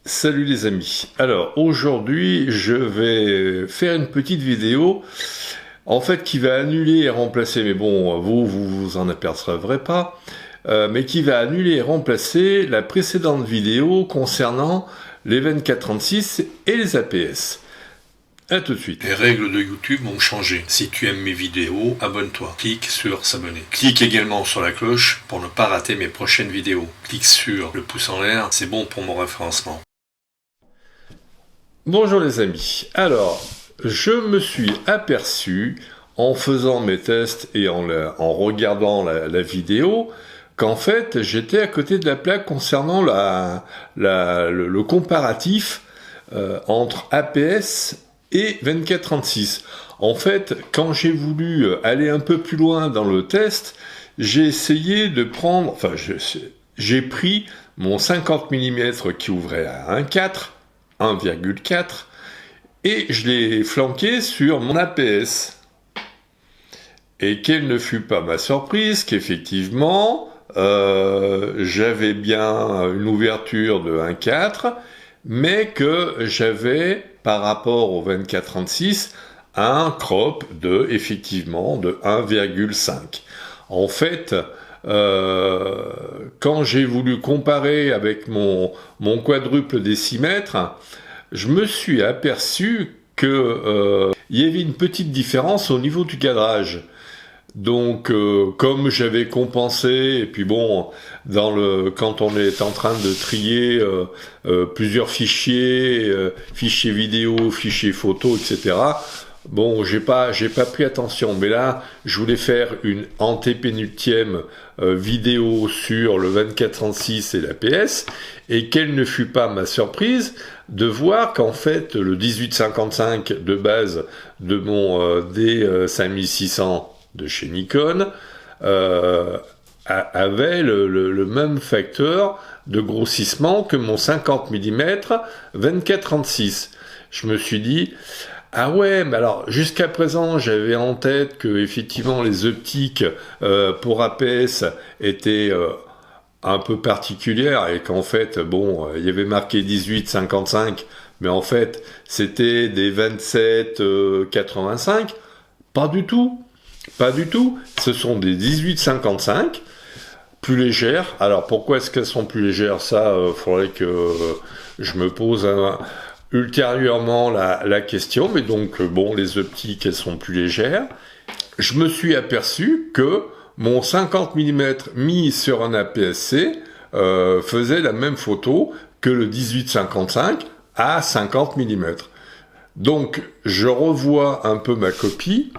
Salut les amis. Alors aujourd'hui je vais faire une petite vidéo en fait qui va annuler et remplacer, mais bon vous en apercevrez pas, mais qui va annuler et remplacer la précédente vidéo concernant les 24-36 et les APS. A tout de suite. Les règles de YouTube ont changé. Si tu aimes mes vidéos, abonne-toi. Clique sur s'abonner. Clique également sur la cloche pour ne pas rater mes prochaines vidéos. Clique sur le pouce en l'air, c'est bon pour mon référencement. Bonjour les amis. Alors, je me suis aperçu en faisant mes tests et en regardant la vidéo qu'en fait j'étais à côté de la plaque concernant le comparatif entre APS et 24-36. En fait, quand j'ai voulu aller un peu plus loin dans le test, j'ai essayé de prendre, enfin j'ai pris mon 50 mm qui ouvrait à 1,4 et je l'ai flanqué sur mon APS. Et quelle ne fut pas ma surprise qu'effectivement j'avais bien une ouverture de 1,4, mais que j'avais par rapport au 24-36 un crop de 1,5. En fait, quand j'ai voulu comparer avec mon quadruple décimètre, je me suis aperçu que y avait une petite différence au niveau du cadrage. Donc, comme j'avais compensé, et puis bon, quand on est en train de trier plusieurs fichiers, fichiers vidéo, fichiers photo, etc. Bon, j'ai pas pris attention, mais là, je voulais faire une antépénultième vidéo sur le 24-36 et l'APS, et quelle ne fut pas ma surprise de voir qu'en fait, le 1855 de base de mon D5600 de chez Nikon avait le même facteur de grossissement que mon 50 mm 24-36. Je me suis dit, ah ouais, mais alors jusqu'à présent j'avais en tête que effectivement les optiques pour APS étaient un peu particulières et qu'en fait bon il y avait marqué 18-55, mais en fait c'était des 27-85. Pas du tout. Pas du tout, ce sont des 18-55, plus légères. Alors pourquoi est-ce qu'elles sont plus légères? Ça, faudrait que je me pose ultérieurement la question, mais donc bon, les optiques, elles sont plus légères. Je me suis aperçu que mon 50 mm mis sur un APS-C faisait la même photo que le 18-55 à 50 mm. Donc je revois un peu ma copie,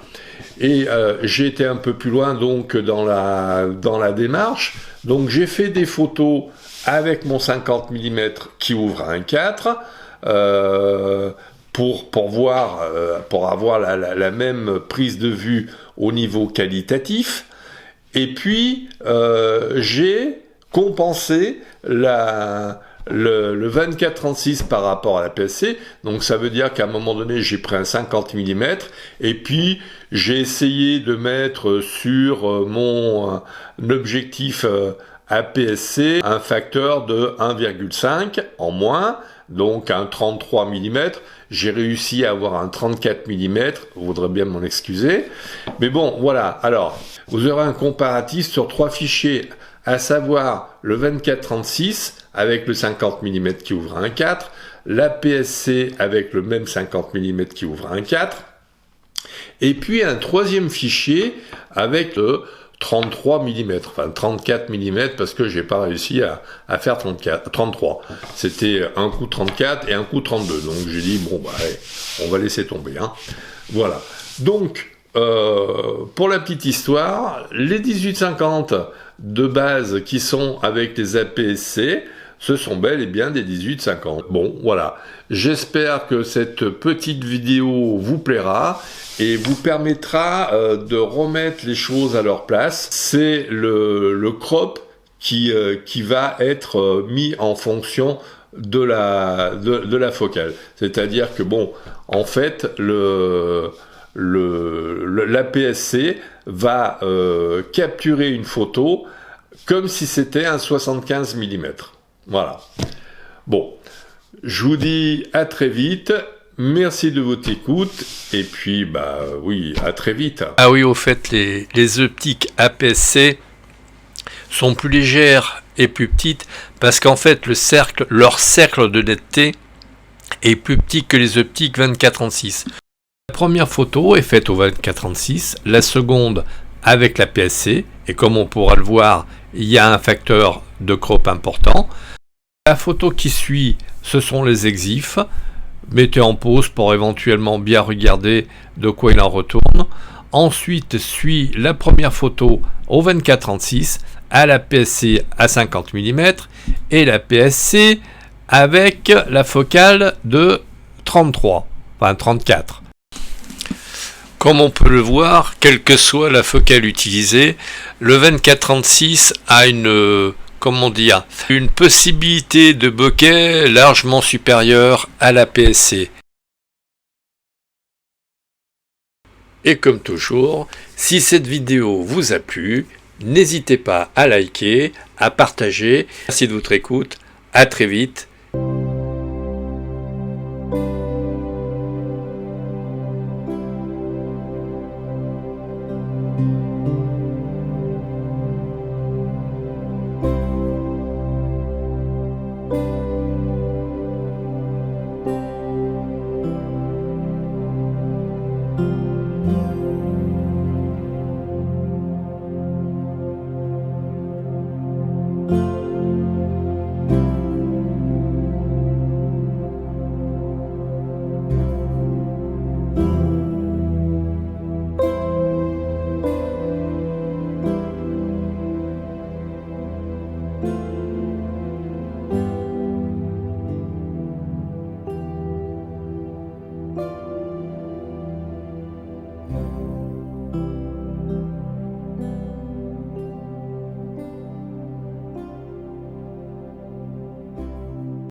et j'ai été un peu plus loin donc dans la démarche. Donc j'ai fait des photos avec mon 50 mm qui ouvre à 1,4 pour avoir la même prise de vue au niveau qualitatif. Et puis j'ai compensé le 24-36 par rapport à la PSC, donc ça veut dire qu'à un moment donné j'ai pris un 50 mm et puis j'ai essayé de mettre sur mon objectif APS-C un facteur de 1,5 en moins, donc un 33 mm. J'ai réussi à avoir un 34 mm, vous voudrez bien m'en excuser, mais bon voilà. Alors vous aurez un comparatif sur 3 fichiers, à savoir le 24-36 avec le 50 mm qui ouvre à 1,4, l'APS-C avec le même 50 mm qui ouvre à 1,4, et puis un troisième fichier avec le 33 mm, enfin 34 mm parce que j'ai pas réussi à faire 33. C'était un coup 34 et un coup 32, donc j'ai dit bon bah allez, on va laisser tomber, hein. Voilà. Donc pour la petite histoire, les 1850 de base qui sont avec les APS-C, ce sont bel et bien des 1850. Bon, voilà. J'espère que cette petite vidéo vous plaira et vous permettra de remettre les choses à leur place. C'est le crop qui va être mis en fonction de la focale. C'est-à-dire que bon, en fait, l'APS-C va capturer une photo comme si c'était un 75 mm. Voilà. Bon, je vous dis à très vite. Merci de votre écoute. Et puis, oui, à très vite. Ah oui, au fait, les optiques APS-C sont plus légères et plus petites parce qu'en fait, leur cercle de netteté est plus petit que les optiques 24-36. La première photo est faite au 24-36, la seconde avec la PSC, et comme on pourra le voir, il y a un facteur de crop important. La photo qui suit, ce sont les exifs. Mettez en pause pour éventuellement bien regarder de quoi il en retourne. Ensuite suit la première photo au 24-36 à la PSC à 50 mm et la PSC avec la focale de 34. Comme on peut le voir, quelle que soit la focale utilisée, le 24-36 a une possibilité de bokeh largement supérieure à la PSC. Et comme toujours, si cette vidéo vous a plu, n'hésitez pas à liker, à partager. Merci de votre écoute, à très vite.